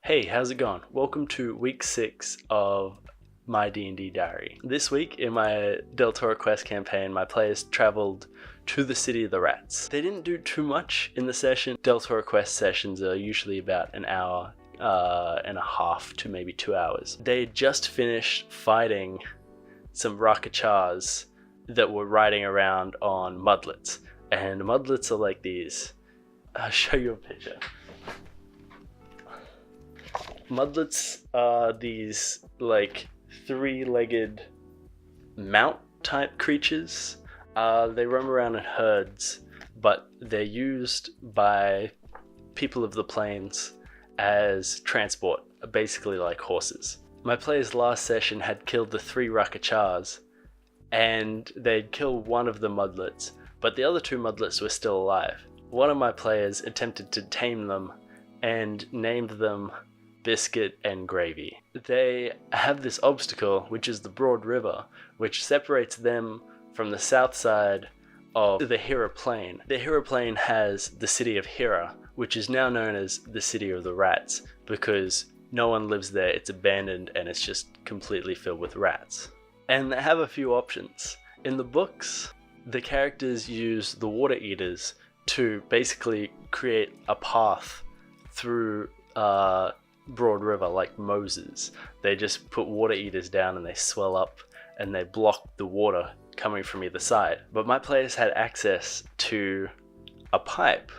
Hey, how's it going? Welcome to week 6 of my D&D Diary. This week in my Del Toro Quest campaign, my players traveled to the City of the Rats. They didn't do too much in the session. Del Toro Quest sessions are usually about an hour and a half to maybe 2 hours. They had just finished fighting some aarakocras that were riding around on mudlets. And mudlets are like these. I'll show you a picture. Mudlets are these like 3-legged mount type creatures. They roam around in herds, but they're used by people of the plains as transport, basically like horses. My players last session had killed the 3 aarakocras, and they'd killed one of the mudlets, but the other 2 mudlets were still alive. One of my players attempted to tame them and named them Biscuit and Gravy. They have this obstacle, which is the Broad River, which separates them from the south side of the Hira Plain. The Hira Plain has the city of Hira, which is now known as the City of the Rats, because no one lives there, it's abandoned, and it's just completely filled with rats. And they have a few options. In the books, the characters use the water eaters to basically create a path through Broad River like Moses. They just put water eaters down and they swell up and they block the water coming from either side. But my players had access to a pipe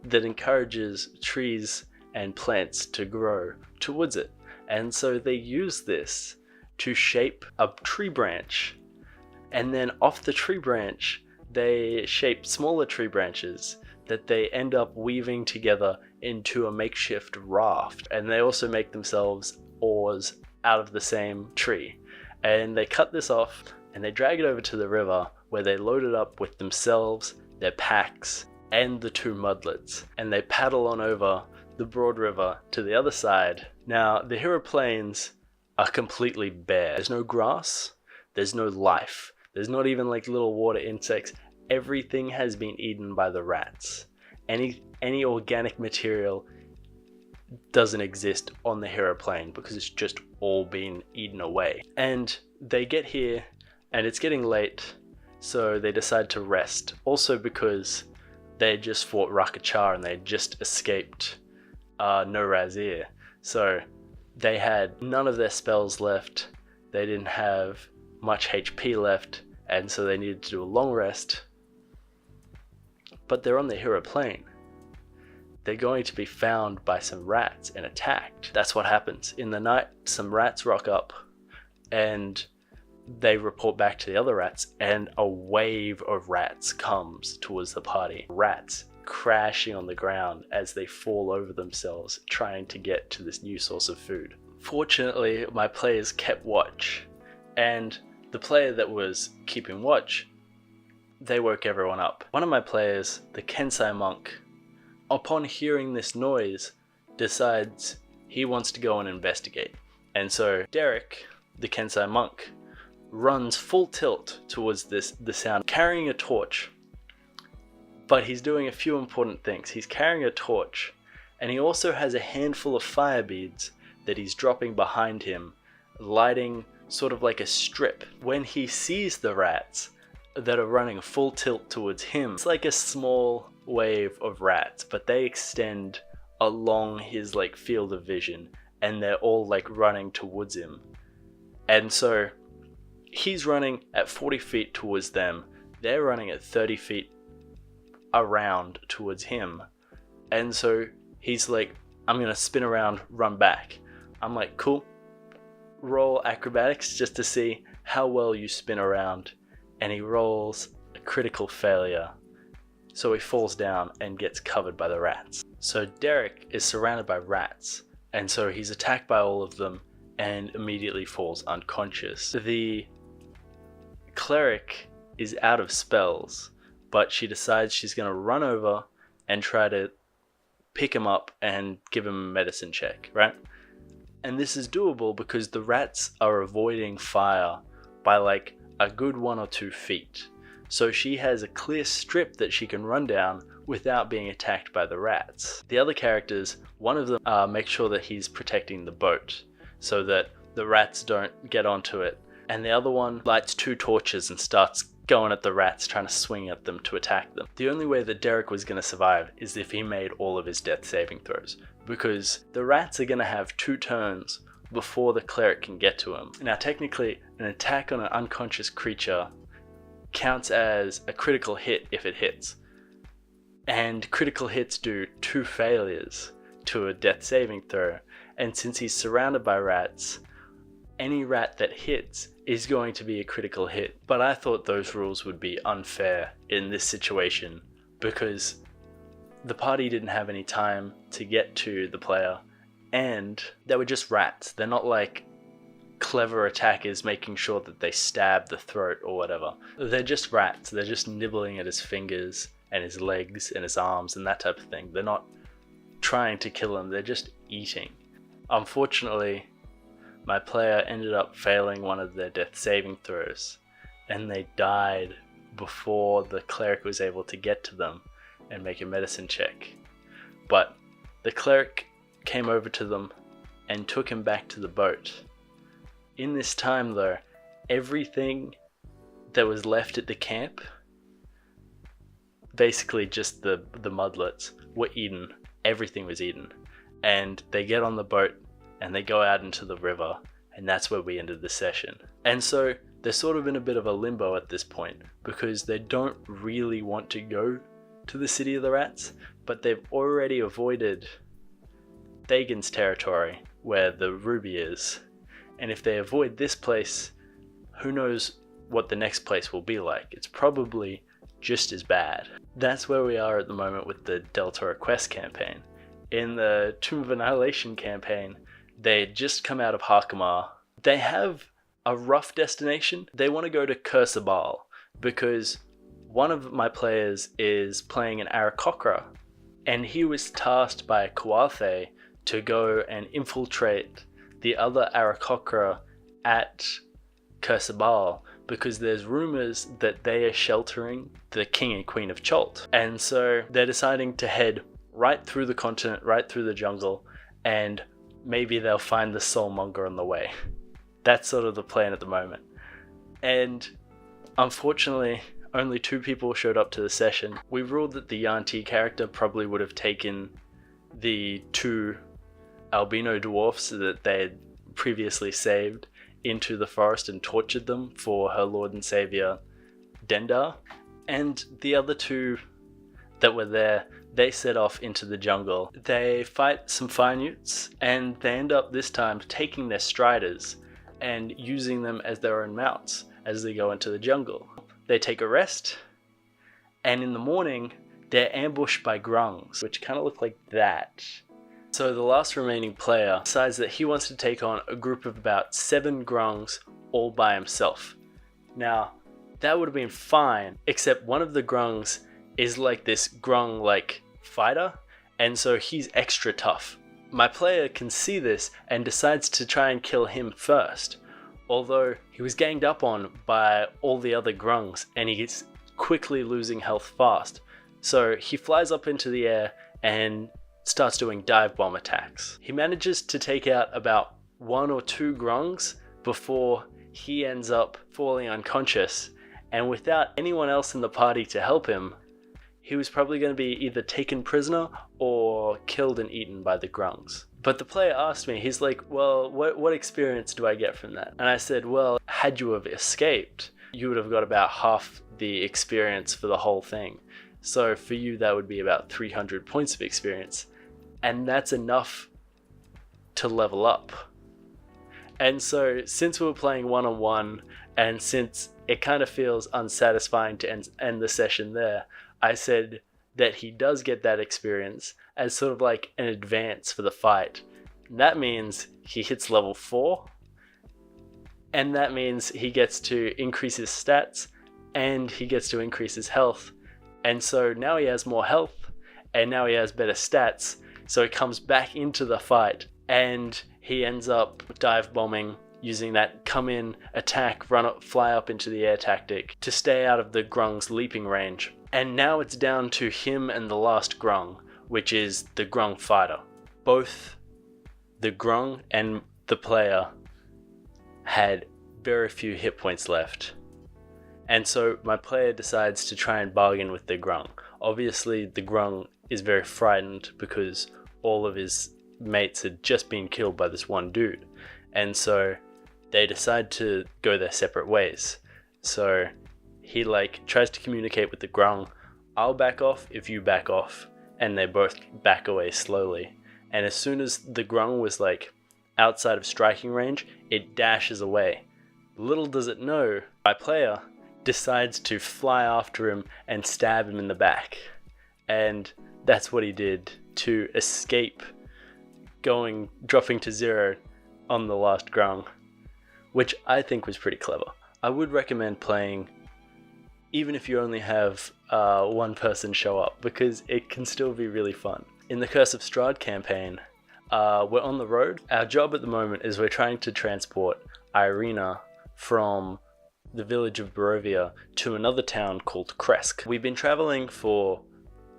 that encourages trees and plants to grow towards it. And so they use this to shape a tree branch, and then off the tree branch they shape smaller tree branches that they end up weaving together into a makeshift raft. And they also make themselves oars out of the same tree. And they cut this off and they drag it over to the river, where they load it up with themselves, their packs, and the 2 mudlets. And they paddle on over the Broad River to the other side. Now, the Hira Plains are completely bare. There's no grass, there's no life. There's not even like little water insects. Everything has been eaten by the rats. Any organic material doesn't exist on the Hira Plain because it's just all been eaten away. And they get here and it's getting late, so they decide to rest. Also because they just fought aarakocra and they just escaped No Razir. So they had none of their spells left. They didn't have much HP left, and so they needed to do a long rest. But they're on the Hira Plain. They're going to be found by some rats and attacked. That's what happens. In the night, some rats rock up and they report back to the other rats, and a wave of rats comes towards the party. Rats crashing on the ground as they fall over themselves trying to get to this new source of food. Fortunately, my players kept watch, and the player that was keeping watch, they woke everyone up. One of my players, the Kensai monk, upon hearing this noise, decides he wants to go and investigate. And so Derek, the Kensai monk, runs full tilt towards the sound, carrying a torch. But he's doing a few important things. He's carrying a torch, and he also has a handful of fire beads that he's dropping behind him, lighting sort of like a strip. When he sees the rats that are running full tilt towards him, it's like a small wave of rats, but they extend along his like field of vision, and they're all like running towards him. And so he's running at 40 feet towards them, they're running at 30 feet around towards him. And so he's like, I'm gonna spin around, run back. I'm like, cool, roll acrobatics just to see how well you spin around. And he rolls a critical failure, so he falls down and gets covered by the rats. So Derek is surrounded by rats, and so he's attacked by all of them and immediately falls unconscious. The cleric is out of spells, but she decides she's going to run over and try to pick him up and give him a medicine check, right? And this is doable because the rats are avoiding fire by like a good 1 or 2 feet. so she has a clear strip that she can run down without being attacked by the rats. The other characters, one of them makes sure that he's protecting the boat so that the rats don't get onto it, and the other one lights 2 torches and starts going at the rats, trying to swing at them to attack them. The only way that Derek was going to survive is if he made all of his death saving throws, because the rats are going to have 2 turns before the cleric can get to him. Now technically, an attack on an unconscious creature counts as a critical hit if it hits, and critical hits do 2 failures to a death saving throw, and since he's surrounded by rats, any rat that hits is going to be a critical hit. But I thought those rules would be unfair in this situation because the party didn't have any time to get to the player, and they were just rats. They're not like clever attackers making sure that they stab the throat or whatever. They're just rats. They're just nibbling at his fingers and his legs and his arms and that type of thing. They're not trying to kill him, they're just eating. Unfortunately, my player ended up failing one of their death saving throws, and they died before the cleric was able to get to them and make a medicine check. But the cleric came over to them and took him back to the boat. In this time though, everything that was left at the camp, basically just the mudlets, were eaten. Everything was eaten. And they get on the boat and they go out into the river, and that's where we ended the session. And so they're sort of in a bit of a limbo at this point because they don't really want to go to the City of the Rats, but they've already avoided Thagan's territory where the ruby is. And if they avoid this place, who knows what the next place will be like. It's probably just as bad. That's where we are at the moment with the Delta Quest campaign. In the Tomb of Annihilation campaign, they had just come out of Harkamar. They have a rough destination. They want to go to Kursabal because one of my players is playing an aarakocra, and he was tasked by Kawathe to go and infiltrate the other aarakocra at Kursabal because there's rumors that they are sheltering the King and Queen of Cholt. And so they're deciding to head right through the continent, right through the jungle, and maybe they'll find the Soulmonger on the way. That's sort of the plan at the moment. And unfortunately, only 2 people showed up to the session. We ruled that the Yanti character probably would have taken the 2 albino dwarfs that they had previously saved into the forest and tortured them for her lord and savior, Dendar. And the other 2 that were there, they set off into the jungle. They fight some fire newts, and they end up this time taking their striders and using them as their own mounts as they go into the jungle. They take a rest, and in the morning, they're ambushed by grungs, which kind of look like that. So the last remaining player decides that he wants to take on a group of about 7 grungs all by himself. Now, that would have been fine, except one of the grungs is like this grung-like fighter, and so he's extra tough. My player can see this and decides to try and kill him first, although he was ganged up on by all the other grungs and he's quickly losing health fast. So he flies up into the air and starts doing dive bomb attacks. He manages to take out about 1 or 2 grungs before he ends up falling unconscious, and without anyone else in the party to help him, he was probably going to be either taken prisoner or killed and eaten by the grungs. But the player asked me, he's like, well, what experience do I get from that? And I said, well, had you have escaped, you would have got about half the experience for the whole thing. So for you, that would be about 300 points of experience. And that's enough to level up. And so since we were playing one-on-one, and since it kind of feels unsatisfying to end the session there, I said that he does get that experience as sort of like an advance for the fight. And that means he hits level 4, and that means he gets to increase his stats, and he gets to increase his health. And so now he has more health, and now he has better stats, so he comes back into the fight, and he ends up dive bombing using that come in, attack, run up, fly up into the air tactic to stay out of the grung's leaping range. And now it's down to him and the last grung, which is the grung fighter. Both the grung and the player had very few hit points left. And so my player decides to try and bargain with the grung. Obviously, the grung is very frightened because all of his mates had just been killed by this one dude. And so they decide to go their separate ways. So he tries to communicate with the grung. I'll back off if you back off. And they both back away slowly. And as soon as the grung was outside of striking range, it dashes away. Little does it know, my player decides to fly after him and stab him in the back. And that's what he did to escape dropping to 0 on the last grung, which I think was pretty clever. I would recommend playing even if you only have one person show up, because it can still be really fun. In the Curse of Strahd campaign, we're on the road. Our job at the moment is we're trying to transport Irina from the village of Barovia to another town called Kresk. We've been traveling for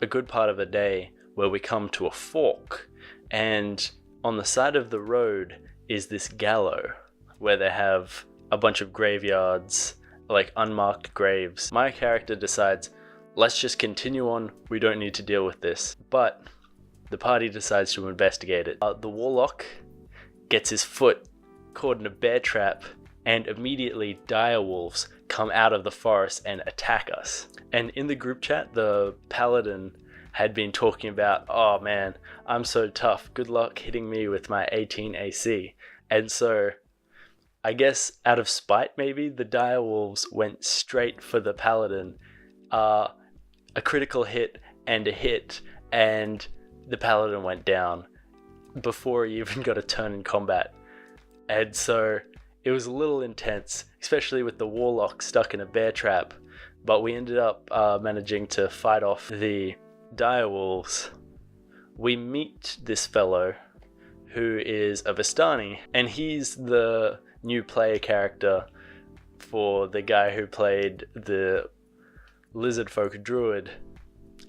a good part of a day where we come to a fork, and on the side of the road is this gallows where they have a bunch of graveyards, unmarked graves. My character decides, let's just continue on, we don't need to deal with this. But the party decides to investigate it. The warlock gets his foot caught in a bear trap, and immediately dire wolves come out of the forest and attack us. And in the group chat, the paladin had been talking about, oh man, I'm so tough, good luck hitting me with my 18 AC. And so I guess out of spite maybe, the dire wolves went straight for the paladin. A critical hit and a hit, and the paladin went down before he even got a turn in combat. And so it was a little intense, especially with the warlock stuck in a bear trap, but we ended up managing to fight off the dire wolves. We meet this fellow who is a Vistani, and he's the new player character for the guy who played the lizard folk druid,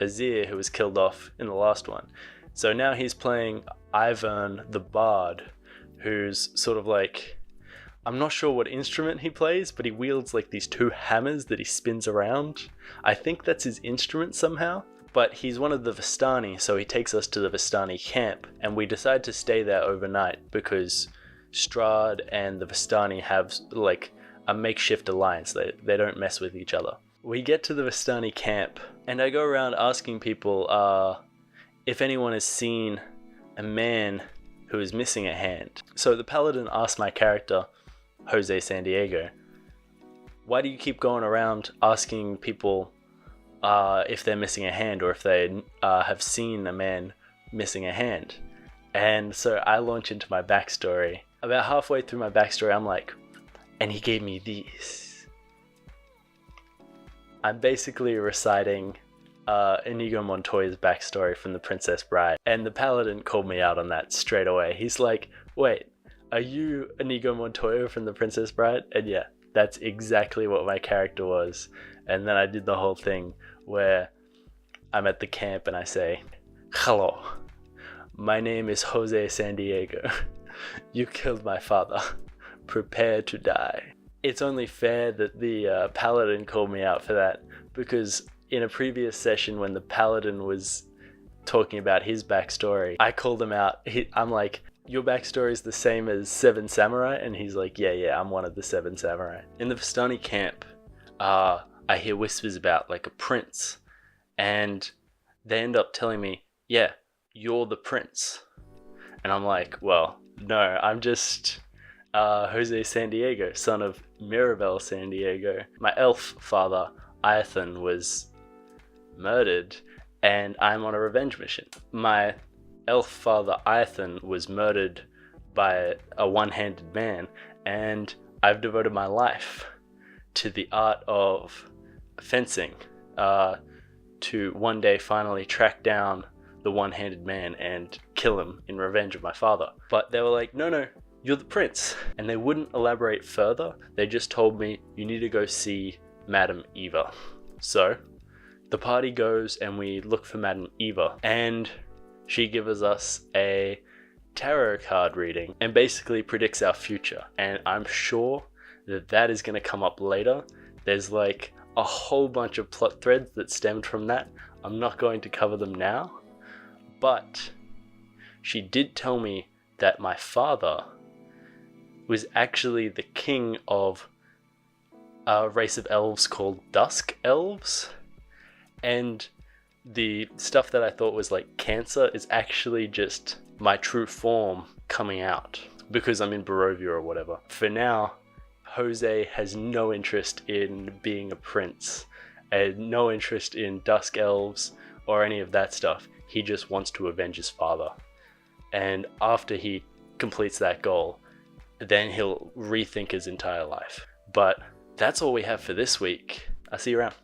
Azir, who was killed off in the last one. So now he's playing Ajan the bard, who's sort of I'm not sure what instrument he plays, but he wields these 2 hammers that he spins around. I think that's his instrument somehow. But he's one of the Vistani, so he takes us to the Vistani camp, and we decide to stay there overnight because Strahd and the Vistani have a makeshift alliance. They don't mess with each other. We get to the Vistani camp, and I go around asking people if anyone has seen a man who is missing a hand. So the paladin asked my character, Jose San Diego, why do you keep going around asking people if they're missing a hand, or if they have seen a man missing a hand? And so I launch into my backstory. About halfway through my backstory, I'm like, and he gave me these. I'm basically reciting Inigo Montoya's backstory from The Princess Bride, and the paladin called me out on that straight away. He's like, wait, are you Inigo Montoya from The Princess Bride? And yeah, that's exactly what my character was. And then I did the whole thing where I'm at the camp and I say, hello, my name is Jose San Diego. You killed my father. Prepare to die. It's only fair that the paladin called me out for that, because in a previous session when the paladin was talking about his backstory, I called him out. I'm like, your backstory is the same as 7 Samurai? And he's like, yeah, I'm one of the 7 Samurai. In the Vistani camp, I hear whispers about a prince, and they end up telling me, yeah, you're the prince. And I'm like, well, no, I'm just Jose San Diego, son of Mirabel San Diego. My elf father, Ajan, was murdered, and I'm on a revenge mission. My elf father, Ajan, was murdered by a one-handed man, and I've devoted my life to the art of fencing to one day finally track down the one-handed man and kill him in revenge of my father. But they were like, no, you're the prince. And they wouldn't elaborate further. They just told me, you need to go see Madame Eva. So the party goes and we look for Madame Eva, and she gives us a tarot card reading and basically predicts our future. And I'm sure that is going to come up later. There's like a whole bunch of plot threads that stemmed from that. I'm not going to cover them now, but she did tell me that my father was actually the king of a race of elves called Dusk Elves, and the stuff that I thought was like cancer is actually just my true form coming out because I'm in Barovia or whatever. For now, Jose has no interest in being a prince and no interest in Dusk Elves or any of that stuff. He just wants to avenge his father. And after he completes that goal, then he'll rethink his entire life. But that's all we have for this week. I'll see you around.